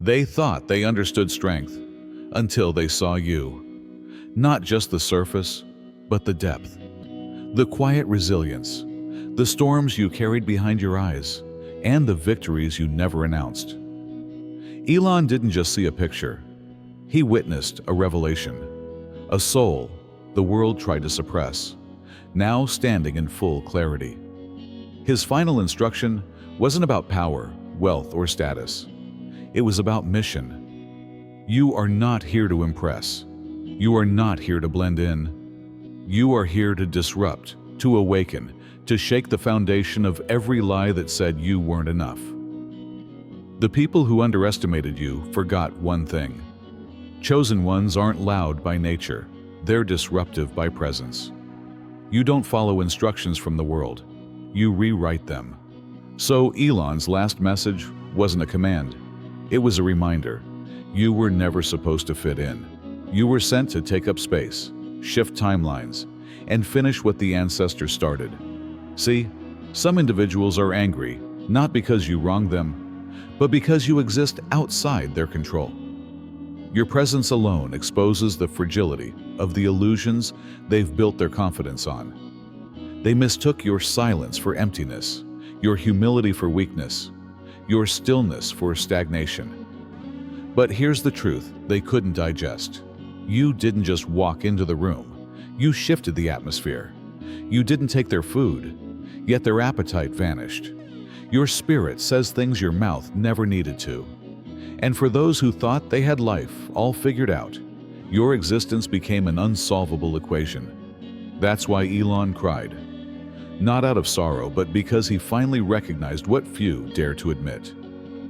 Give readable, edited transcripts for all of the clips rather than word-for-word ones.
They thought they understood strength until they saw you. Not just the surface, but the depth. The quiet resilience, the storms you carried behind your eyes, and the victories you never announced. Elon didn't just see a picture. He witnessed a revelation. A soul the world tried to suppress, now standing in full clarity. His final instruction wasn't about power, wealth, or status. It was about mission. You are not here to impress. You are not here to blend in. You are here to disrupt, to awaken, to shake the foundation of every lie that said you weren't enough. The people who underestimated you forgot one thing. Chosen ones aren't loud by nature. They're disruptive by presence. You don't follow instructions from the world. You rewrite them. So Elon's last message wasn't a command. It was a reminder. You were never supposed to fit in. You were sent to take up space, shift timelines, and finish what the ancestors started. See, some individuals are angry, not because you wronged them, but because you exist outside their control. Your presence alone exposes the fragility of the illusions they've built their confidence on. They mistook your silence for emptiness, your humility for weakness, your stillness for stagnation. But here's the truth they couldn't digest. You didn't just walk into the room. You shifted the atmosphere. You didn't take their food, yet their appetite vanished. Your spirit says things your mouth never needed to. And for those who thought they had life all figured out, your existence became an unsolvable equation. That's why Elon cried. Not out of sorrow, but because he finally recognized what few dare to admit.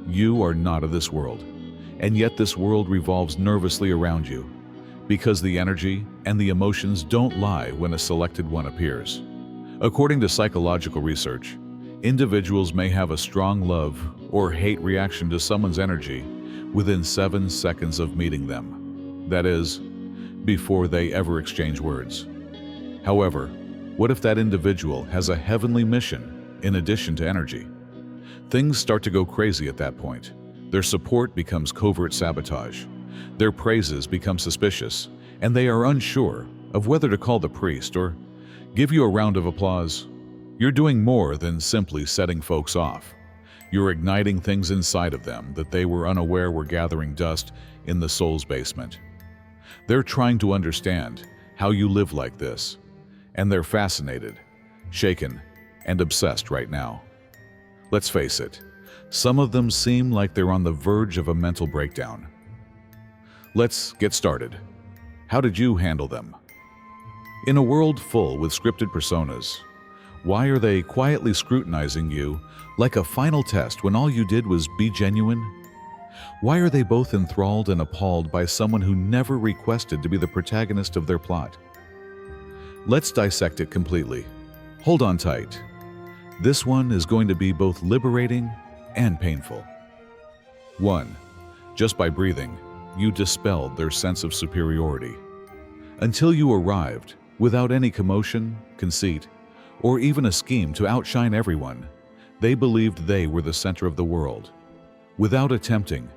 You are not of this world, and yet this world revolves nervously around you, because the energy and the emotions don't lie when a selected one appears. According to psychological research, individuals may have a strong love or hate reaction to someone's energy within 7 seconds of meeting them. That is, before they ever exchange words. However, what if that individual has a heavenly mission in addition to energy? Things start to go crazy at that point. Their support becomes covert sabotage. Their praises become suspicious, and they are unsure of whether to call the priest or give you a round of applause. You're doing more than simply setting folks off. You're igniting things inside of them that they were unaware were gathering dust in the soul's basement. They're trying to understand how you live like this, and they're fascinated, shaken, and obsessed right now. Let's face it, some of them seem like they're on the verge of a mental breakdown. Let's get started. How did you handle them? In a world full with scripted personas, why are they quietly scrutinizing you like a final test when all you did was be genuine? Why are they both enthralled and appalled by someone who never requested to be the protagonist of their plot? Let's dissect it completely. Hold on tight. This one is going to be both liberating and painful. 1. Just by breathing, you dispelled their sense of superiority. Until you arrived, without any commotion, conceit, or even a scheme to outshine everyone, they believed they were the center of the world. Without attempting,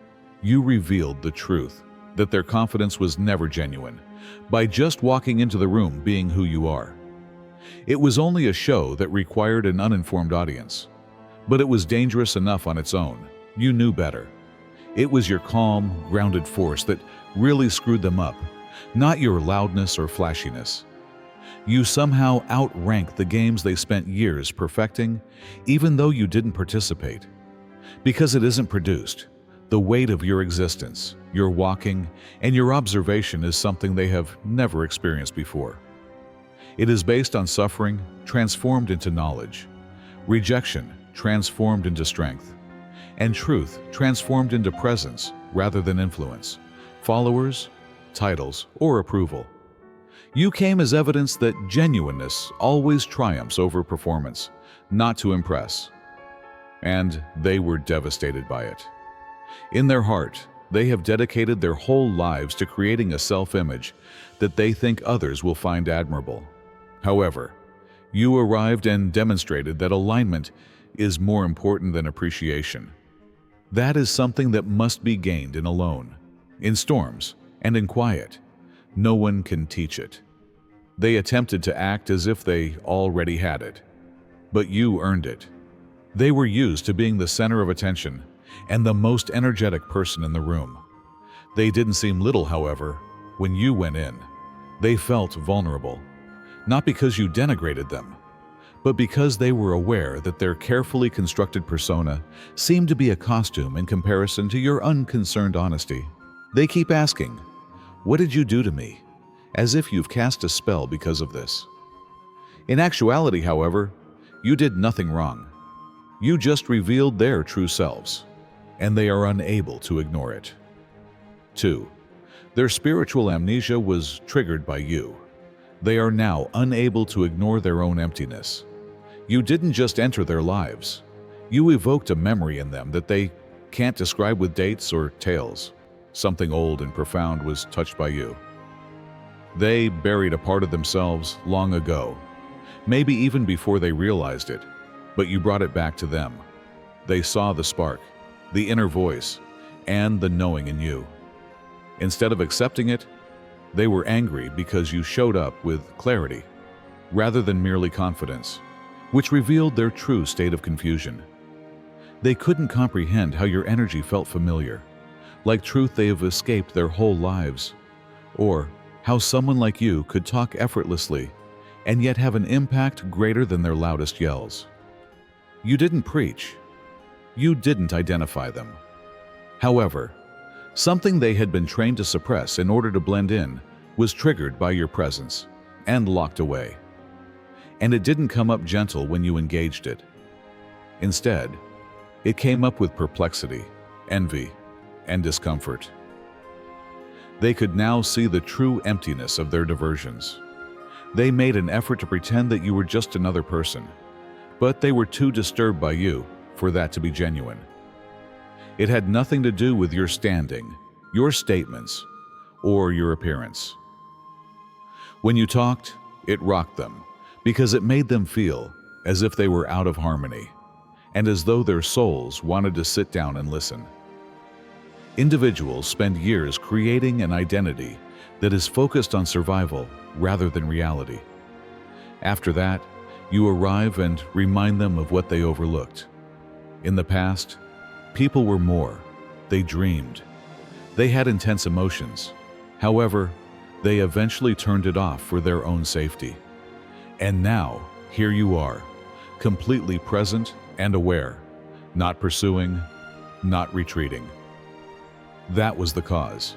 you revealed the truth that their confidence was never genuine by just walking into the room being who you are. It was only a show that required an uninformed audience, but it was dangerous enough on its own. You knew better. It was your calm, grounded force that really screwed them up, not your loudness or flashiness. You somehow outranked the games they spent years perfecting, even though you didn't participate. Because it isn't produced, the weight of your existence, your walking, and your observation is something they have never experienced before. It is based on suffering transformed into knowledge, rejection transformed into strength, and truth transformed into presence rather than influence, followers, titles, or approval. You came as evidence that genuineness always triumphs over performance, not to impress. And they were devastated by it. In their heart, they have dedicated their whole lives to creating a self-image that they think others will find admirable. However, you arrived and demonstrated that alignment is more important than appreciation. That is something that must be gained in alone, in storms, and in quiet. No one can teach it. They attempted to act as if they already had it. But you earned it. They were used to being the center of attention and the most energetic person in the room. They didn't seem little, however, when you went in. They felt vulnerable, not because you denigrated them, but because they were aware that their carefully constructed persona seemed to be a costume in comparison to your unconcerned honesty. They keep asking, "What did you do to me?" as if you've cast a spell because of this. In actuality, however, you did nothing wrong. You just revealed their true selves, and they are unable to ignore it. 2. Their spiritual amnesia was triggered by you. They are now unable to ignore their own emptiness. You didn't just enter their lives. You evoked a memory in them that they can't describe with dates or tales. Something old and profound was touched by you. They buried a part of themselves long ago, maybe even before they realized it, but you brought it back to them. They saw the spark, the inner voice, and the knowing in you. Instead of accepting it, they were angry because you showed up with clarity, rather than merely confidence, which revealed their true state of confusion. They couldn't comprehend how your energy felt familiar, like truth they have escaped their whole lives, or how someone like you could talk effortlessly and yet have an impact greater than their loudest yells. You didn't preach. You didn't identify them. However, something they had been trained to suppress in order to blend in was triggered by your presence and locked away. And it didn't come up gentle when you engaged it. Instead, it came up with perplexity, envy, and discomfort. They could now see the true emptiness of their diversions. They made an effort to pretend that you were just another person, but they were too disturbed by you for that to be genuine. It had nothing to do with your standing, your statements, or your appearance. When you talked, it rocked them because it made them feel as if they were out of harmony and as though their souls wanted to sit down and listen. Individuals spend years creating an identity that is focused on survival rather than reality. After that, you arrive and remind them of what they overlooked. In the past, people were more. They dreamed. They had intense emotions. However, they eventually turned it off for their own safety. And now, here you are, completely present and aware, not pursuing, not retreating. That was the cause.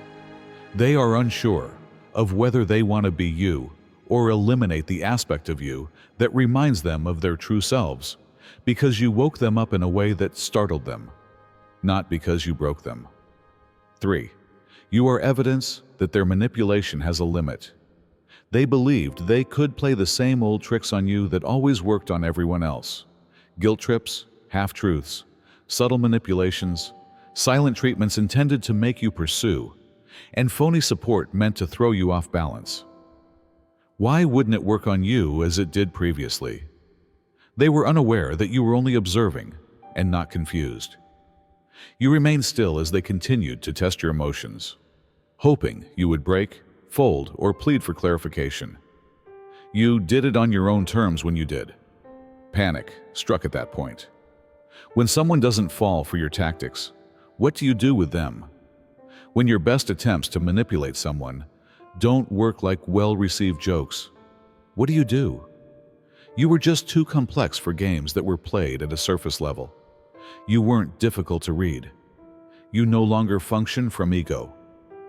They are unsure of whether they want to be you or eliminate the aspect of you that reminds them of their true selves, because you woke them up in a way that startled them, not because you broke them. 3. You are evidence that their manipulation has a limit. They believed they could play the same old tricks on you that always worked on everyone else. Guilt trips, half-truths, subtle manipulations, silent treatments intended to make you pursue, and phony support meant to throw you off balance. Why wouldn't it work on you as it did previously? They were unaware that you were only observing and not confused. You remained still as they continued to test your emotions, hoping you would break, fold, or plead for clarification. You did it on your own terms when you did. Panic struck at that point. When someone doesn't fall for your tactics, what do you do with them? When your best attempts to manipulate someone don't work like well-received jokes, what do you do? You were just too complex for games that were played at a surface level. You weren't difficult to read. You no longer function from ego.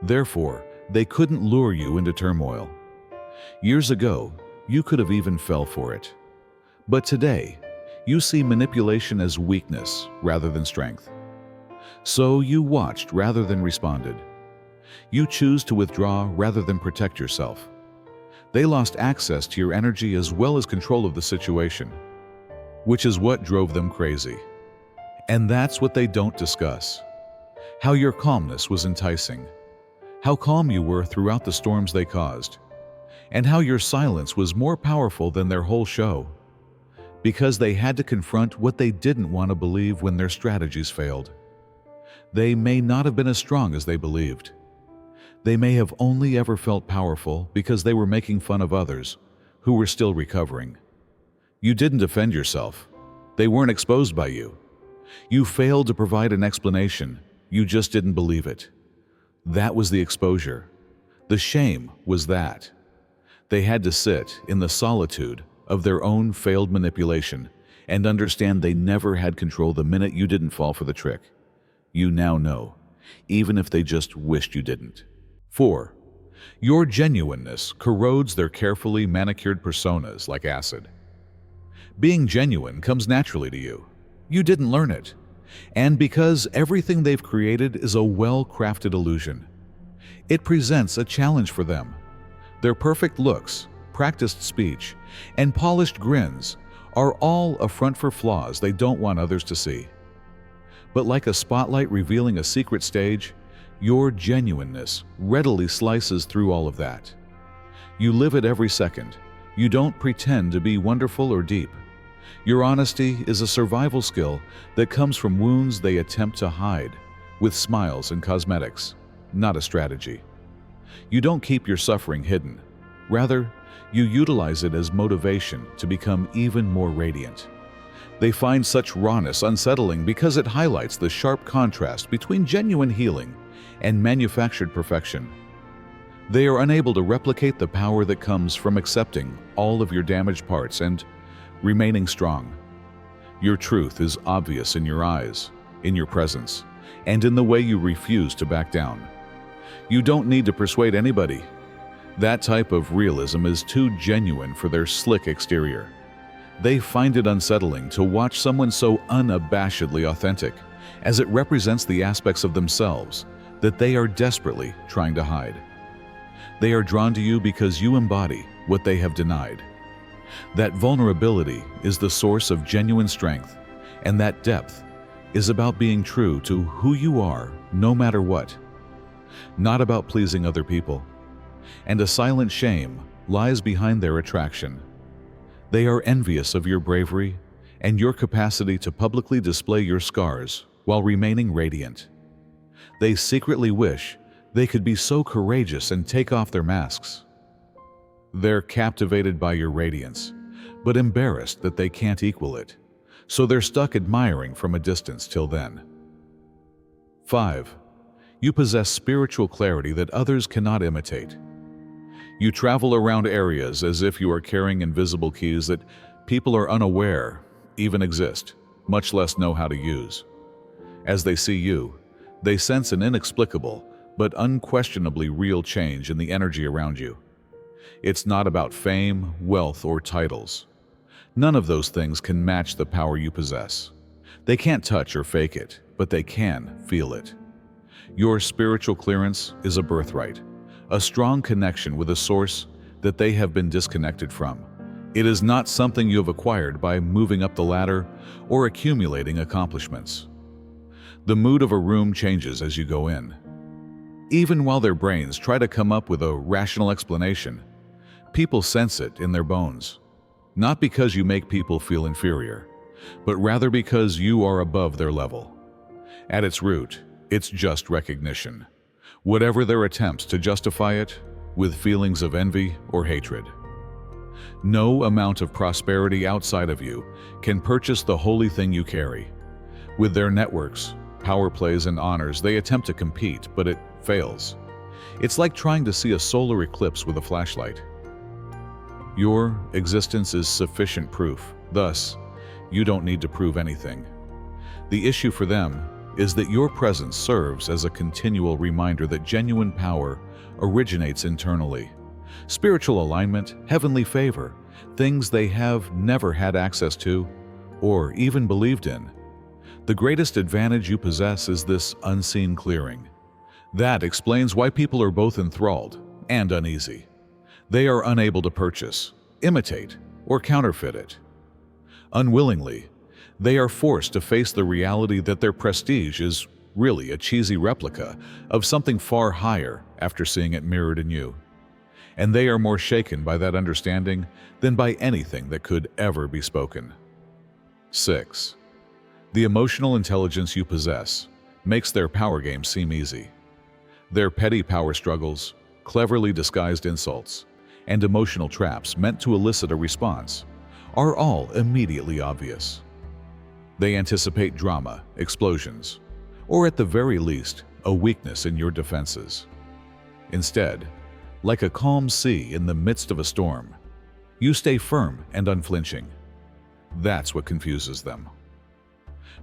Therefore, they couldn't lure you into turmoil. Years ago, you could have even fell for it. But today, you see manipulation as weakness rather than strength. So you watched rather than responded. You choose to withdraw rather than protect yourself. They lost access to your energy as well as control of the situation, which is what drove them crazy. And that's what they don't discuss. How your calmness was enticing. How calm you were throughout the storms they caused. And how your silence was more powerful than their whole show. Because they had to confront what they didn't want to believe when their strategies failed. They may not have been as strong as they believed. They may have only ever felt powerful because they were making fun of others who were still recovering. You didn't defend yourself. They weren't exposed by you. You failed to provide an explanation. You just didn't believe it. That was the exposure. The shame was that. They had to sit in the solitude of their own failed manipulation and understand they never had control the minute you didn't fall for the trick. You now know, even if they just wished you didn't. 4. Your genuineness corrodes their carefully manicured personas like acid. Being genuine comes naturally to you. You didn't learn it. And because everything they've created is a well-crafted illusion, it presents a challenge for them. Their perfect looks, practiced speech, and polished grins are all a front for flaws they don't want others to see. But like a spotlight revealing a secret stage, your genuineness readily slices through all of that. You live it every second. You don't pretend to be wonderful or deep. Your honesty is a survival skill that comes from wounds they attempt to hide with smiles and cosmetics, not a strategy. You don't keep your suffering hidden. Rather, you utilize it as motivation to become even more radiant. They find such rawness unsettling because it highlights the sharp contrast between genuine healing and manufactured perfection. They are unable to replicate the power that comes from accepting all of your damaged parts and remaining strong. Your truth is obvious in your eyes, in your presence, and in the way you refuse to back down. You don't need to persuade anybody. That type of realism is too genuine for their slick exterior. They find it unsettling to watch someone so unabashedly authentic, as it represents the aspects of themselves that they are desperately trying to hide. They are drawn to you because you embody what they have denied. That vulnerability is the source of genuine strength, and that depth is about being true to who you are, no matter what. Not about pleasing other people. And a silent shame lies behind their attraction. They are envious of your bravery and your capacity to publicly display your scars while remaining radiant. They secretly wish they could be so courageous and take off their masks. They're captivated by your radiance, but embarrassed that they can't equal it, so they're stuck admiring from a distance till then. 5. You possess spiritual clarity that others cannot imitate. You travel around areas as if you are carrying invisible keys that people are unaware even exist, much less know how to use. As they see you, they sense an inexplicable but unquestionably real change in the energy around you. It's not about fame, wealth, or titles. None of those things can match the power you possess. They can't touch or fake it, but they can feel it. Your spiritual clearance is a birthright, a strong connection with a source that they have been disconnected from. It is not something you have acquired by moving up the ladder or accumulating accomplishments. The mood of a room changes as you go in. Even while their brains try to come up with a rational explanation, people sense it in their bones. Not because you make people feel inferior, but rather because you are above their level. At its root, it's just recognition, whatever their attempts to justify it with feelings of envy or hatred. No amount of prosperity outside of you can purchase the holy thing you carry. With their networks, power plays, and honors, they attempt to compete, but it fails. It's like trying to see a solar eclipse with a flashlight. Your existence is sufficient proof, thus, you don't need to prove anything. The issue for them is that your presence serves as a continual reminder that genuine power originates internally. Spiritual alignment, heavenly favor, things they have never had access to or even believed in. The greatest advantage you possess is this unseen clearing. That explains why people are both enthralled and uneasy. They are unable to purchase, imitate, or counterfeit it. Unwillingly, they are forced to face the reality that their prestige is really a cheesy replica of something far higher after seeing it mirrored in you. And they are more shaken by that understanding than by anything that could ever be spoken. 6. The emotional intelligence you possess makes their power game seem easy. Their petty power struggles, cleverly disguised insults, and emotional traps meant to elicit a response are all immediately obvious. They anticipate drama, explosions, or at the very least, a weakness in your defenses. Instead, like a calm sea in the midst of a storm, you stay firm and unflinching. That's what confuses them.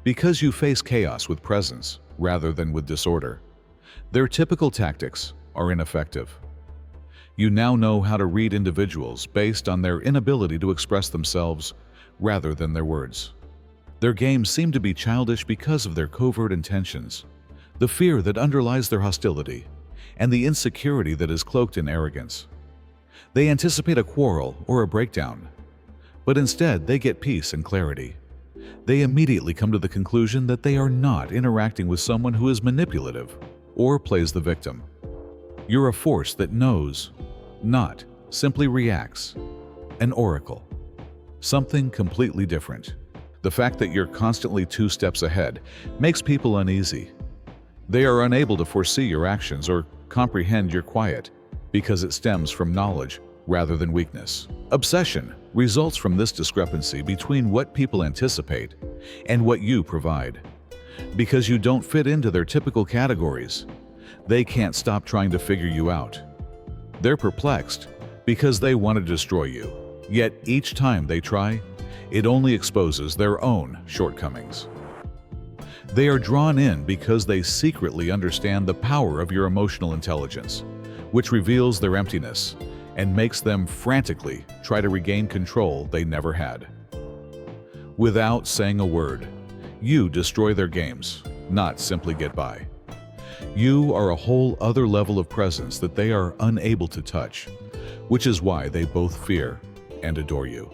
Because you face chaos with presence rather than with disorder, their typical tactics are ineffective. You now know how to read individuals based on their inability to express themselves rather than their words. Their games seem to be childish because of their covert intentions, the fear that underlies their hostility, and the insecurity that is cloaked in arrogance. They anticipate a quarrel or a breakdown, but instead they get peace and clarity. They immediately come to the conclusion that they are not interacting with someone who is manipulative or plays the victim. You're a force that knows, not simply reacts. An oracle. Something completely different. The fact that you're constantly 2 steps ahead makes people uneasy. They are unable to foresee your actions or comprehend your quiet because it stems from knowledge rather than weakness. Obsession results from this discrepancy between what people anticipate and what you provide. Because you don't fit into their typical categories, they can't stop trying to figure you out. They're perplexed because they want to destroy you, yet each time they try, it only exposes their own shortcomings. They are drawn in because they secretly understand the power of your emotional intelligence, which reveals their emptiness and makes them frantically try to regain control they never had. Without saying a word, you destroy their games, not simply get by. You are a whole other level of presence that they are unable to touch, which is why they both fear and adore you.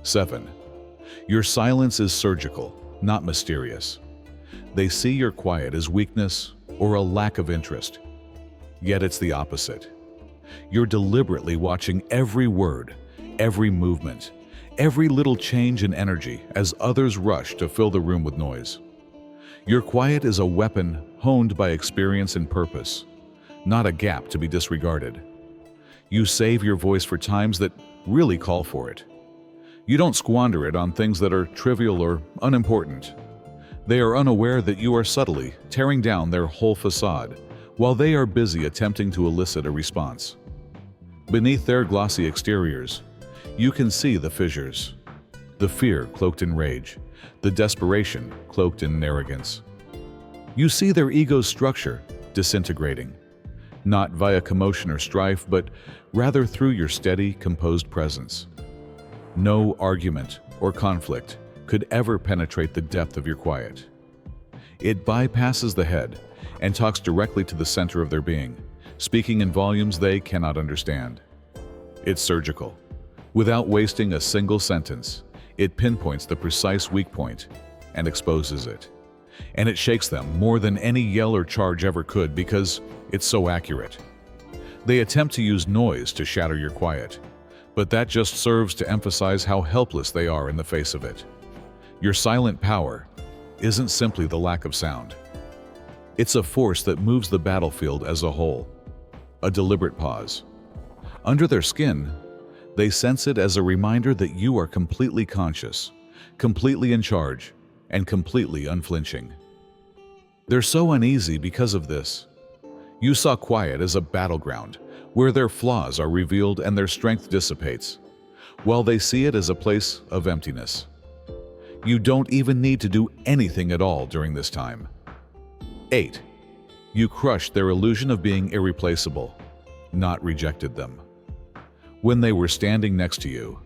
7. Your silence is surgical, not mysterious. They see your quiet as weakness or a lack of interest. Yet it's the opposite. You're deliberately watching every word, every movement, every little change in energy as others rush to fill the room with noise. Your quiet is a weapon honed by experience and purpose, not a gap to be disregarded. You save your voice for times that really call for it. You don't squander it on things that are trivial or unimportant. They are unaware that you are subtly tearing down their whole facade while they are busy attempting to elicit a response. Beneath their glossy exteriors, you can see the fissures, the fear cloaked in rage, the desperation cloaked in arrogance. You see their ego's structure disintegrating, not via commotion or strife, but rather through your steady, composed presence. No argument or conflict could ever penetrate the depth of your quiet. It bypasses the head and talks directly to the center of their being, speaking in volumes they cannot understand. It's surgical. Without wasting a single sentence, it pinpoints the precise weak point and exposes it. And it shakes them more than any yell or charge ever could because it's so accurate. They attempt to use noise to shatter your quiet, but that just serves to emphasize how helpless they are in the face of it. Your silent power isn't simply the lack of sound. It's a force that moves the battlefield as a whole, a deliberate pause. Under their skin, they sense it as a reminder that you are completely conscious, completely in charge, and completely unflinching. They're so uneasy because of this. You saw quiet as a battleground where their flaws are revealed and their strength dissipates, while they see it as a place of emptiness. You don't even need to do anything at all during this time. 8. You crushed their illusion of being irreplaceable, not rejected them. When they were standing next to you,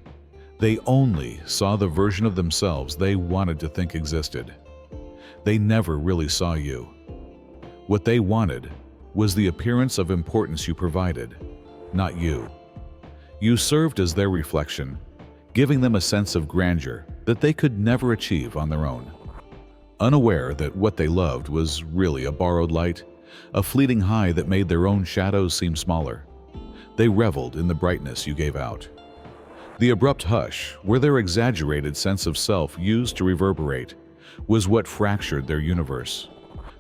they only saw the version of themselves they wanted to think existed. They never really saw you. What they wanted was the appearance of importance you provided, not you. You served as their reflection, giving them a sense of grandeur that they could never achieve on their own. Unaware that what they loved was really a borrowed light, a fleeting high that made their own shadows seem smaller, they reveled in the brightness you gave out. The abrupt hush, where their exaggerated sense of self used to reverberate, was what fractured their universe.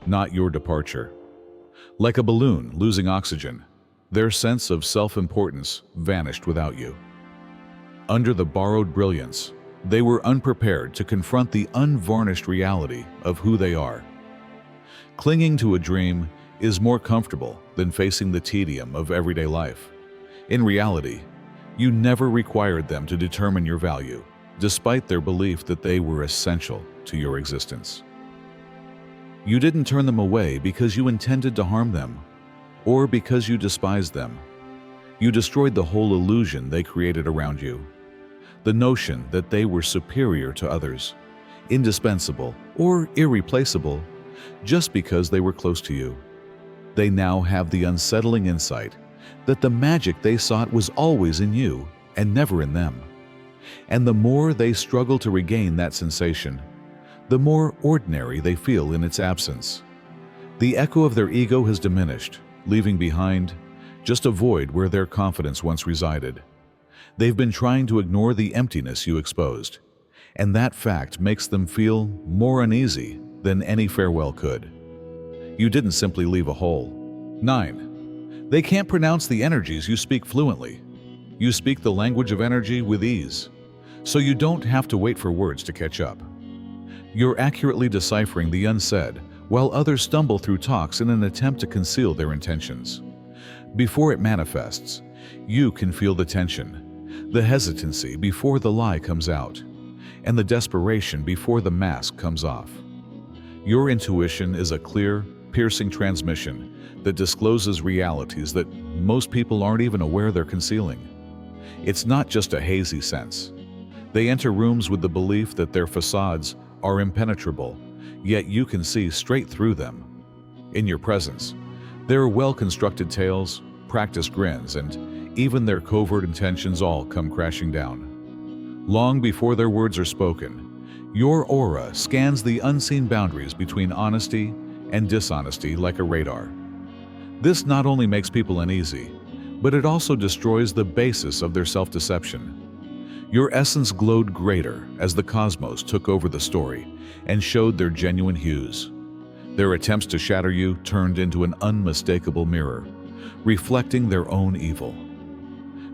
not your departure. Like a balloon losing oxygen, their sense of self-importance vanished without you. Under the borrowed brilliance, they were unprepared to confront the unvarnished reality of who they are. Clinging to a dream is more comfortable than facing the tedium of everyday life. In reality, you never required them to determine your value, despite their belief that they were essential to your existence. You didn't turn them away because you intended to harm them, or because you despised them. You destroyed the whole illusion they created around you. The notion that they were superior to others, indispensable or irreplaceable, just because they were close to you. They now have the unsettling insight that the magic they sought was always in you and never in them. And the more they struggle to regain that sensation, the more ordinary they feel in its absence. The echo of their ego has diminished, leaving behind just a void where their confidence once resided. They've been trying to ignore the emptiness you exposed, and that fact makes them feel more uneasy than any farewell could. You didn't simply leave a hole. 9. They can't pronounce the energies you speak fluently. You speak the language of energy with ease, so you don't have to wait for words to catch up. You're accurately deciphering the unsaid, while others stumble through talks in an attempt to conceal their intentions. Before it manifests, you can feel the tension, the hesitancy before the lie comes out, and the desperation before the mask comes off. Your intuition is a clear, piercing transmission that discloses realities that most people aren't even aware they're concealing. It's not just a hazy sense. They enter rooms with the belief that their facades are impenetrable, yet you can see straight through them. In your presence, their well-constructed tales, practiced grins, and even their covert intentions all come crashing down. Long before their words are spoken, your aura scans the unseen boundaries between honesty and dishonesty like a radar. This not only makes people uneasy, but it also destroys the basis of their self-deception. Your essence glowed greater as the cosmos took over the story and showed their genuine hues. Their attempts to shatter you turned into an unmistakable mirror, reflecting their own evil.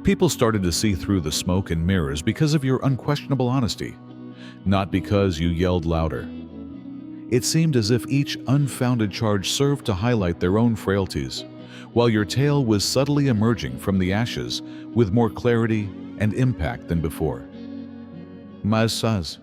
People started to see through the smoke and mirrors because of your unquestionable honesty, not because you yelled louder. It seemed as if each unfounded charge served to highlight their own frailties, while your tale was subtly emerging from the ashes with more clarity and impact than before. Musk'S.